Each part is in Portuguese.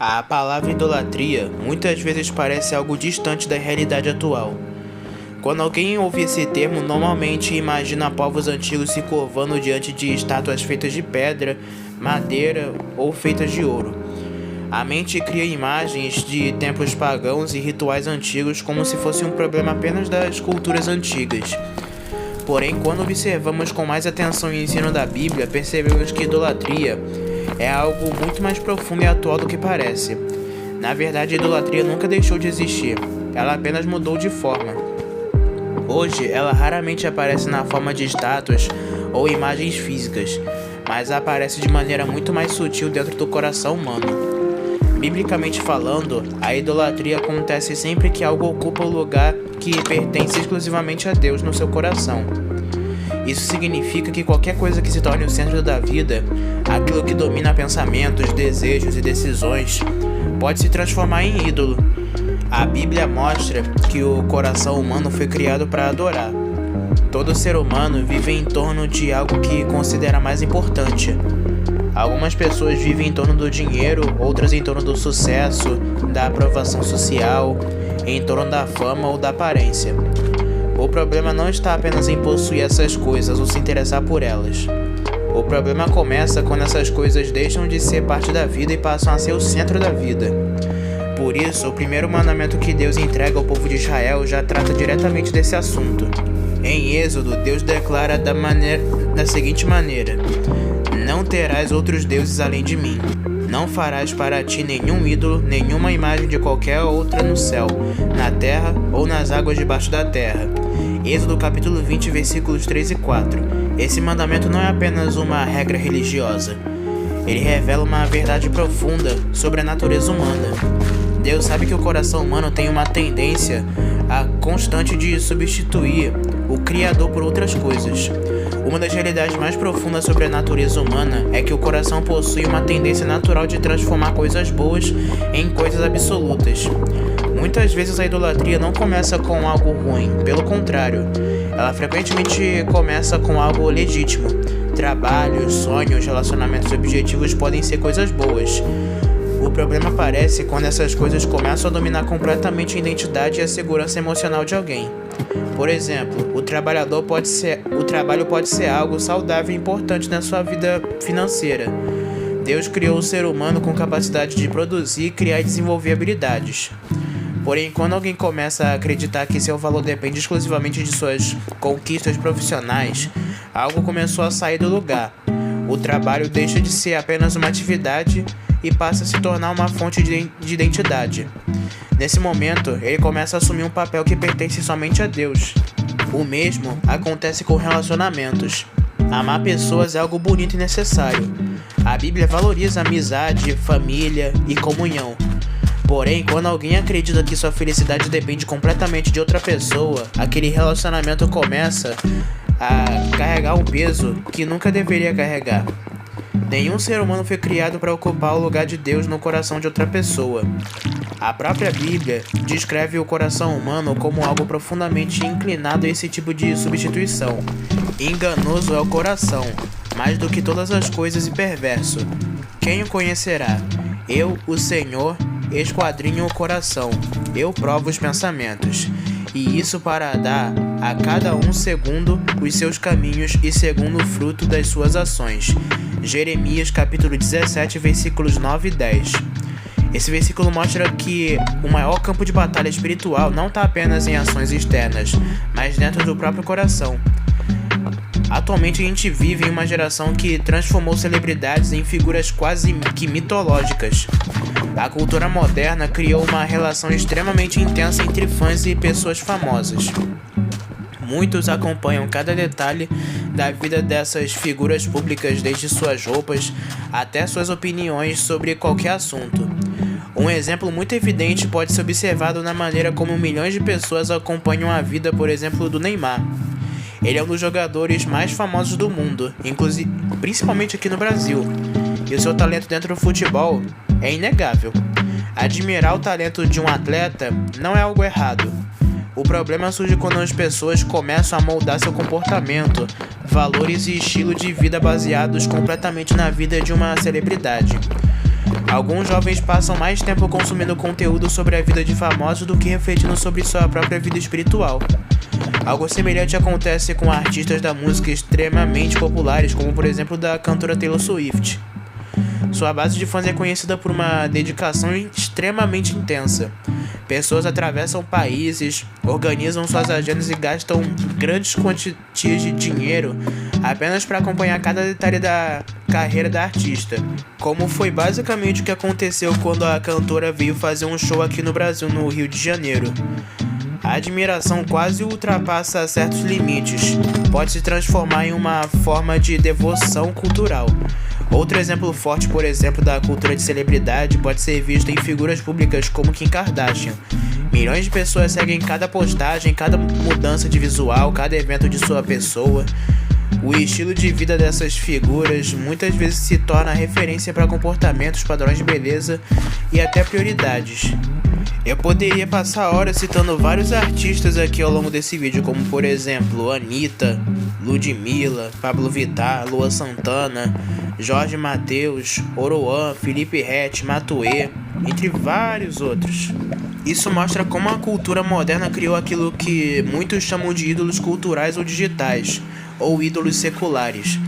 A palavra idolatria muitas vezes parece algo distante da realidade atual. Quando alguém ouve esse termo, normalmente imagina povos antigos se curvando diante de estátuas feitas de pedra, madeira ou feitas de ouro. A mente cria imagens de templos pagãos e rituais antigos como se fosse um problema apenas das culturas antigas. Porém, quando observamos com mais atenção o ensino da Bíblia, percebemos que idolatria é algo muito mais profundo e atual do que parece. Na verdade, a idolatria nunca deixou de existir, ela apenas mudou de forma. Hoje, ela raramente aparece na forma de estátuas ou imagens físicas, mas aparece de maneira muito mais sutil dentro do coração humano. Biblicamente falando, a idolatria acontece sempre que algo ocupa o lugar que pertence exclusivamente a Deus no seu coração. Isso significa que qualquer coisa que se torne o centro da vida, aquilo que domina pensamentos, desejos e decisões, pode se transformar em ídolo. A Bíblia mostra que o coração humano foi criado para adorar. Todo ser humano vive em torno de algo que considera mais importante. Algumas pessoas vivem em torno do dinheiro, outras em torno do sucesso, da aprovação social, em torno da fama ou da aparência. O problema não está apenas em possuir essas coisas ou se interessar por elas. O problema começa quando essas coisas deixam de ser parte da vida e passam a ser o centro da vida. Por isso, o primeiro mandamento que Deus entrega ao povo de Israel já trata diretamente desse assunto. Em Êxodo, Deus declara da seguinte maneira: não terás outros deuses além de mim. Não farás para ti nenhum ídolo, nenhuma imagem de qualquer outra no céu, na terra ou nas águas debaixo da terra. Êxodo capítulo 20, versículos 3 e 4. Esse mandamento não é apenas uma regra religiosa. Ele revela uma verdade profunda sobre a natureza humana. Deus sabe que o coração humano tem uma tendência constante de substituir o Criador por outras coisas. Uma das realidades mais profundas sobre a natureza humana é que o coração possui uma tendência natural de transformar coisas boas em coisas absolutas. Muitas vezes a idolatria não começa com algo ruim, pelo contrário, ela frequentemente começa com algo legítimo. Trabalhos, sonhos, relacionamentos e objetivos podem ser coisas boas. O problema aparece quando essas coisas começam a dominar completamente a identidade e a segurança emocional de alguém. Por exemplo, o trabalho pode ser algo saudável e importante na sua vida financeira. Deus criou o ser humano com capacidade de produzir, criar e desenvolver habilidades. Porém, quando alguém começa a acreditar que seu valor depende exclusivamente de suas conquistas profissionais, algo começou a sair do lugar. O trabalho deixa de ser apenas uma atividade e passa a se tornar uma fonte de identidade. Nesse momento, ele começa a assumir um papel que pertence somente a Deus. O mesmo acontece com relacionamentos. Amar pessoas é algo bonito e necessário. A Bíblia valoriza amizade, família e comunhão. Porém, quando alguém acredita que sua felicidade depende completamente de outra pessoa, aquele relacionamento começa a carregar um peso que nunca deveria carregar. Nenhum ser humano foi criado para ocupar o lugar de Deus no coração de outra pessoa. A própria Bíblia descreve o coração humano como algo profundamente inclinado a esse tipo de substituição. Enganoso é o coração, mais do que todas as coisas, e perverso. Quem o conhecerá? Eu, o Senhor, esquadrinho o coração. Eu provo os pensamentos. E isso para dar a cada um segundo os seus caminhos e segundo o fruto das suas ações. Jeremias capítulo 17, versículos 9 e 10. Esse versículo mostra que o maior campo de batalha espiritual não está apenas em ações externas, mas dentro do próprio coração. Atualmente a gente vive em uma geração que transformou celebridades em figuras quase que mitológicas. A cultura moderna criou uma relação extremamente intensa entre fãs e pessoas famosas. Muitos acompanham cada detalhe da vida dessas figuras públicas, desde suas roupas até suas opiniões sobre qualquer assunto. Um exemplo muito evidente pode ser observado na maneira como milhões de pessoas acompanham a vida, por exemplo, do Neymar. Ele é um dos jogadores mais famosos do mundo, principalmente aqui no Brasil, e o seu talento dentro do futebol é inegável. Admirar o talento de um atleta não é algo errado. O problema surge quando as pessoas começam a moldar seu comportamento, valores e estilo de vida baseados completamente na vida de uma celebridade. Alguns jovens passam mais tempo consumindo conteúdo sobre a vida de famosos do que refletindo sobre sua própria vida espiritual. Algo semelhante acontece com artistas da música extremamente populares, como por exemplo da cantora Taylor Swift. Sua base de fãs é conhecida por uma dedicação extremamente intensa. Pessoas atravessam países, organizam suas agendas e gastam grandes quantias de dinheiro apenas para acompanhar cada detalhe da carreira da artista. Como foi basicamente o que aconteceu quando a cantora veio fazer um show aqui no Brasil, no Rio de Janeiro. A admiração quase ultrapassa certos limites, pode se transformar em uma forma de devoção cultural. Outro exemplo forte, por exemplo, da cultura de celebridade pode ser visto em figuras públicas como Kim Kardashian. Milhões de pessoas seguem cada postagem, cada mudança de visual, cada evento de sua pessoa. O estilo de vida dessas figuras muitas vezes se torna referência para comportamentos, padrões de beleza e até prioridades. Eu poderia passar horas citando vários artistas aqui ao longo desse vídeo, como por exemplo Anitta, Ludmilla, Pablo Vittar, Luan Santana, Jorge Mateus, Oruan, Felipe Ret, Matuê, entre vários outros. Isso mostra como a cultura moderna criou aquilo que muitos chamam de ídolos culturais ou digitais, ou ídolos seculares.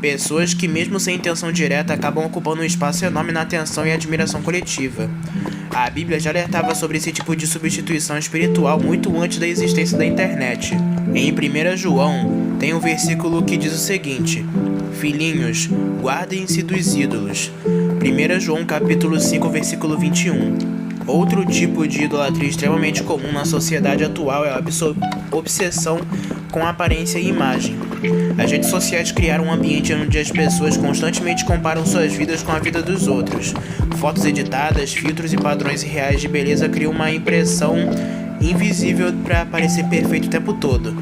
Pessoas que, mesmo sem intenção direta, acabam ocupando um espaço enorme na atenção e admiração coletiva. A Bíblia já alertava sobre esse tipo de substituição espiritual muito antes da existência da internet. Em 1 João, tem um versículo que diz o seguinte: Filhinhos, guardem-se dos ídolos. 1 João capítulo 5, versículo 21. Outro tipo de idolatria extremamente comum na sociedade atual é a obsessão com aparência e imagem. As redes sociais criaram um ambiente onde as pessoas constantemente comparam suas vidas com a vida dos outros. Fotos editadas, filtros e padrões irreais de beleza criam uma impressão invisível para parecer perfeito o tempo todo.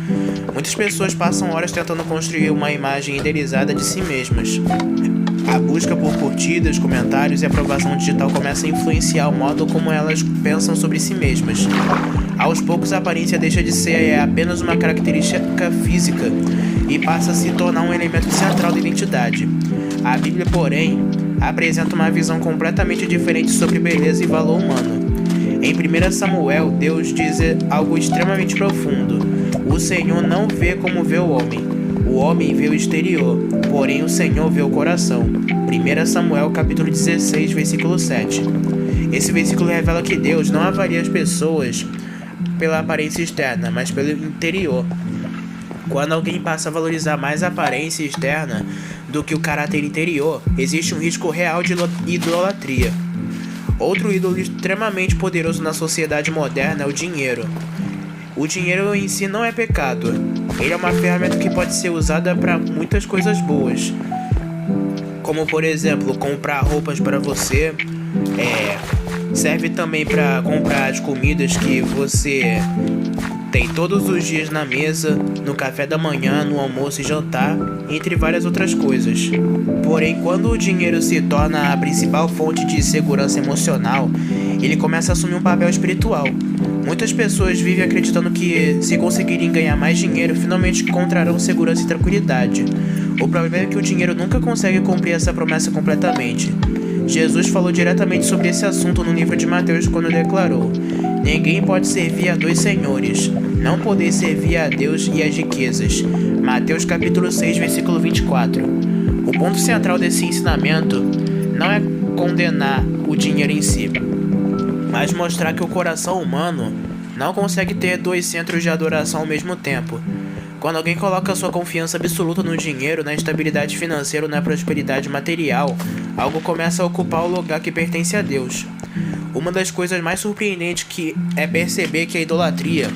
Muitas pessoas passam horas tentando construir uma imagem idealizada de si mesmas. A busca por curtidas, comentários e aprovação digital começa a influenciar o modo como elas pensam sobre si mesmas. Aos poucos, a aparência deixa de ser apenas uma característica física e passa a se tornar um elemento central da identidade. A Bíblia, porém, apresenta uma visão completamente diferente sobre beleza e valor humano. Em 1 Samuel, Deus diz algo extremamente profundo: o Senhor não vê como vê o homem vê o exterior, porém o Senhor vê o coração. 1 Samuel capítulo 16, versículo 7. Esse versículo revela que Deus não avalia as pessoas pela aparência externa, mas pelo interior. Quando alguém passa a valorizar mais a aparência externa do que o caráter interior, existe um risco real de idolatria. Outro ídolo extremamente poderoso na sociedade moderna é o dinheiro. O dinheiro em si não é pecado. Ele é uma ferramenta que pode ser usada para muitas coisas boas, como por exemplo comprar roupas para você. Serve também para comprar as comidas que você tem todos os dias na mesa, no café da manhã, no almoço e jantar, entre várias outras coisas. Porém, quando o dinheiro se torna a principal fonte de segurança emocional, ele começa a assumir um papel espiritual. Muitas pessoas vivem acreditando que, se conseguirem ganhar mais dinheiro, finalmente encontrarão segurança e tranquilidade. O problema é que o dinheiro nunca consegue cumprir essa promessa completamente. Jesus falou diretamente sobre esse assunto no livro de Mateus quando declarou: ninguém pode servir a dois senhores, não poder servir a Deus e às riquezas. Mateus capítulo 6, versículo 24. O ponto central desse ensinamento não é condenar o dinheiro em si, mas mostrar que o coração humano não consegue ter dois centros de adoração ao mesmo tempo. Quando alguém coloca sua confiança absoluta no dinheiro, na estabilidade financeira ou na prosperidade material, algo começa a ocupar o lugar que pertence a Deus. Uma das coisas mais surpreendentes que é perceber que a idolatria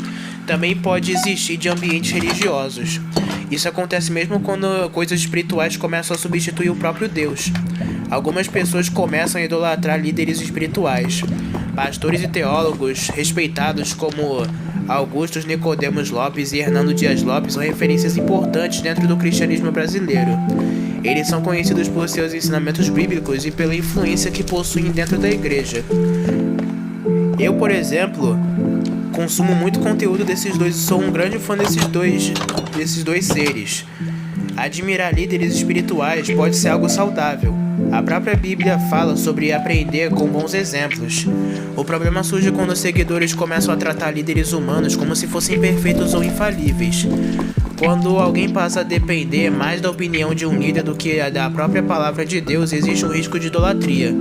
também pode existir de ambientes religiosos. Isso acontece mesmo quando coisas espirituais começam a substituir o próprio Deus. Algumas pessoas começam a idolatrar líderes espirituais. Pastores e teólogos respeitados como Augusto Nicodemos Lopes e Hernando Dias Lopes são referências importantes dentro do cristianismo brasileiro. Eles são conhecidos por seus ensinamentos bíblicos e pela influência que possuem dentro da igreja. Eu, por exemplo, consumo muito conteúdo desses dois e sou um grande fã desses dois seres. Admirar líderes espirituais pode ser algo saudável, A própria Bíblia fala sobre aprender com bons exemplos. O problema surge quando os seguidores começam a tratar líderes humanos como se fossem perfeitos ou infalíveis. Quando alguém passa a depender mais da opinião de um líder do que da própria palavra de Deus, existe um risco de idolatria.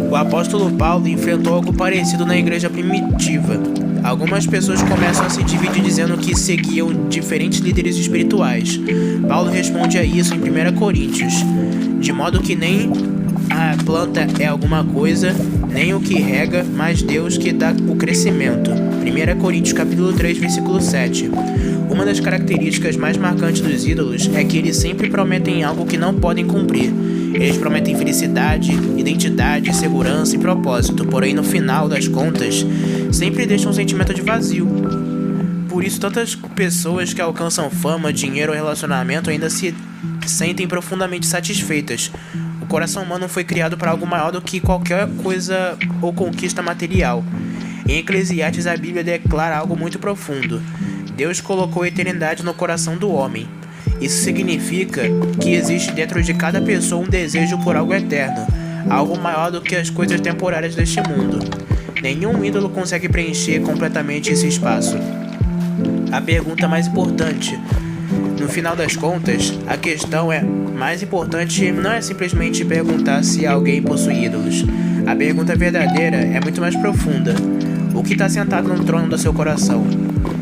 O apóstolo Paulo enfrentou algo parecido na igreja primitiva. Algumas pessoas começam a se dividir dizendo que seguiam diferentes líderes espirituais. Paulo responde a isso em 1 Coríntios, de modo que nem a planta é alguma coisa, nem o que rega, mas Deus que dá o crescimento. 1 Coríntios capítulo 3, versículo 7. Uma das características mais marcantes dos ídolos é que eles sempre prometem algo que não podem cumprir. Eles prometem felicidade, identidade, segurança e propósito, porém no final das contas, sempre deixam um sentimento de vazio. Por isso, tantas pessoas que alcançam fama, dinheiro ou relacionamento ainda se sentem profundamente satisfeitas. O coração humano foi criado para algo maior do que qualquer coisa ou conquista material. Em Eclesiastes, a Bíblia declara algo muito profundo. Deus colocou a eternidade no coração do homem. Isso significa que existe dentro de cada pessoa um desejo por algo eterno, algo maior do que as coisas temporárias deste mundo. Nenhum ídolo consegue preencher completamente esse espaço. A pergunta mais importante, no final das contas, a questão mais importante não é simplesmente perguntar se alguém possui ídolos. A pergunta verdadeira é muito mais profunda. O que está sentado no trono do seu coração?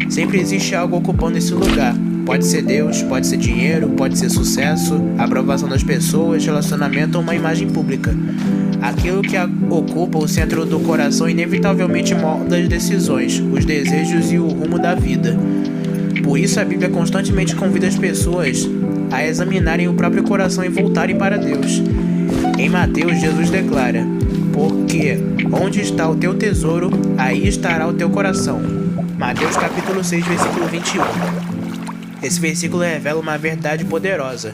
Sempre existe algo ocupando esse lugar. Pode ser Deus, pode ser dinheiro, pode ser sucesso, aprovação das pessoas, relacionamento ou uma imagem pública. Aquilo que ocupa o centro do coração inevitavelmente molda as decisões, os desejos e o rumo da vida. Por isso a Bíblia constantemente convida as pessoas a examinarem o próprio coração e voltarem para Deus. Em Mateus, Jesus declara: "Porque onde está o teu tesouro, aí estará o teu coração." Mateus capítulo 6, versículo 21. Esse versículo revela uma verdade poderosa.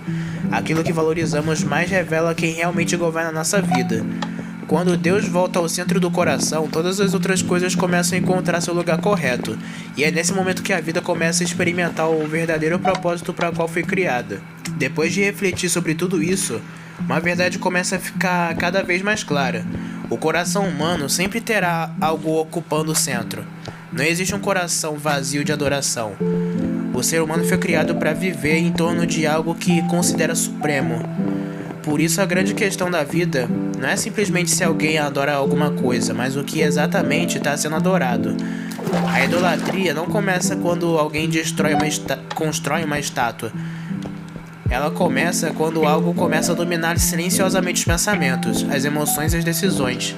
Aquilo que valorizamos mais revela quem realmente governa a nossa vida. Quando Deus volta ao centro do coração, todas as outras coisas começam a encontrar seu lugar correto. E é nesse momento que a vida começa a experimentar o verdadeiro propósito para o qual foi criada. Depois de refletir sobre tudo isso, uma verdade começa a ficar cada vez mais clara. O coração humano sempre terá algo ocupando o centro. Não existe um coração vazio de adoração. O ser humano foi criado para viver em torno de algo que considera supremo. Por isso a grande questão da vida não é simplesmente se alguém adora alguma coisa, mas o que exatamente está sendo adorado. A idolatria não começa quando alguém constrói uma estátua. Ela começa quando algo começa a dominar silenciosamente os pensamentos, as emoções e as decisões.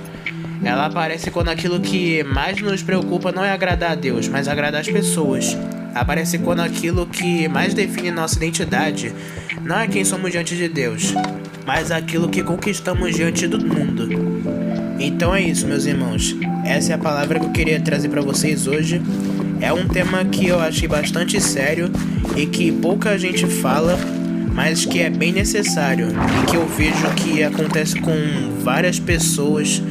Ela aparece quando aquilo que mais nos preocupa não é agradar a Deus, mas agradar as pessoas. Aparece quando aquilo que mais define nossa identidade não é quem somos diante de Deus, mas aquilo que conquistamos diante do mundo. Então é isso, meus irmãos. Essa é a palavra que eu queria trazer para vocês hoje. É um tema que eu achei bastante sério e que pouca gente fala, mas que é bem necessário e que eu vejo que acontece com várias pessoas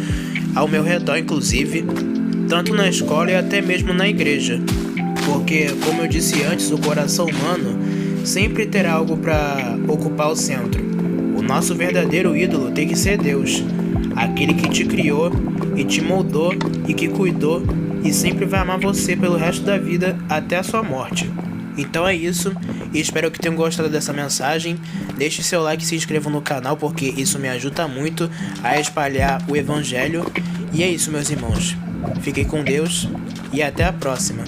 ao meu redor, inclusive, tanto na escola e até mesmo na igreja. Porque, como eu disse antes, o coração humano sempre terá algo para ocupar o centro. O nosso verdadeiro ídolo tem que ser Deus, aquele que te criou e te moldou e que cuidou e sempre vai amar você pelo resto da vida até a sua morte. Então é isso, e espero que tenham gostado dessa mensagem. Deixe seu like e se inscrevam no canal, porque isso me ajuda muito a espalhar o evangelho. E é isso, meus irmãos. Fiquem com Deus e até a próxima.